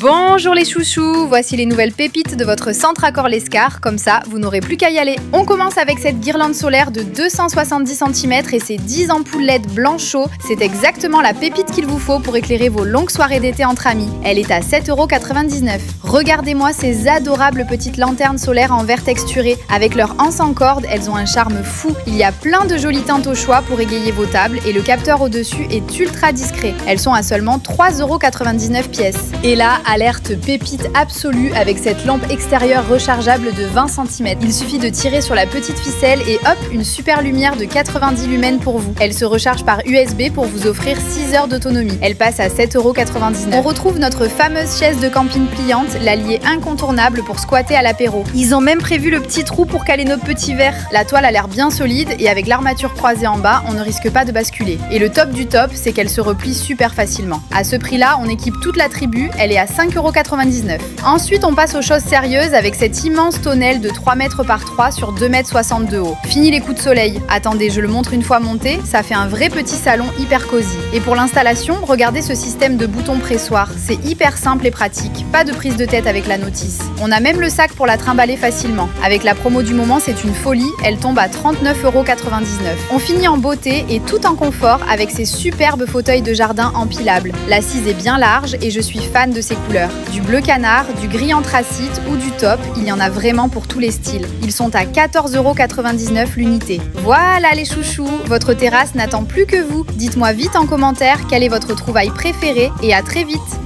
Bonjour les chouchous, voici les nouvelles pépites de votre centre Accor Lescar, comme ça vous n'aurez plus qu'à y aller. On commence avec cette guirlande solaire de 270 cm et ses 10 ampoules LED blanc chaud, c'est exactement la pépite qu'il vous faut pour éclairer vos longues soirées d'été entre amis. Elle est à 7,99 €. Regardez-moi ces adorables petites lanternes solaires en verre texturé, avec leur anse en corde, elles ont un charme fou. Il y a plein de jolies teintes au choix pour égayer vos tables et le capteur au-dessus est ultra discret. Elles sont à seulement 3,99 € pièce. Et là, alerte pépite absolue avec cette lampe extérieure rechargeable de 20 cm. Il suffit de tirer sur la petite ficelle et hop, une super lumière de 90 lumens pour vous. Elle se recharge par USB pour vous offrir 6 heures d'autonomie. Elle passe à 7,99 €. On retrouve notre fameuse chaise de camping pliante, l'allié incontournable pour squatter à l'apéro. Ils ont même prévu le petit trou pour caler nos petits verres. La toile a l'air bien solide et avec l'armature croisée en bas, on ne risque pas de basculer. Et le top du top, c'est qu'elle se replie super facilement. À ce prix-là, on équipe toute la tribu, elle est à 5,99 €. Ensuite, on passe aux choses sérieuses avec cette immense tonnelle de 3 mètres par 3 sur 2,60 m de haut. Fini les coups de soleil. Attendez, je le montre une fois monté, ça fait un vrai petit salon hyper cosy. Et pour l'installation, regardez ce système de boutons pressoirs. C'est hyper simple et pratique, pas de prise de tête avec la notice. On a même le sac pour la trimballer facilement. Avec la promo du moment, c'est une folie, elle tombe à 39,99 €. On finit en beauté et tout en confort avec ces superbes fauteuils de jardin empilables. L'assise est bien large et je suis fan de ces couleurs. Du bleu canard, du gris anthracite ou du taupe, il y en a vraiment pour tous les styles. Ils sont à 14,99 € l'unité. Voilà les chouchous, votre terrasse n'attend plus que vous. Dites-moi vite en commentaire quelle est votre trouvaille préférée et à très vite.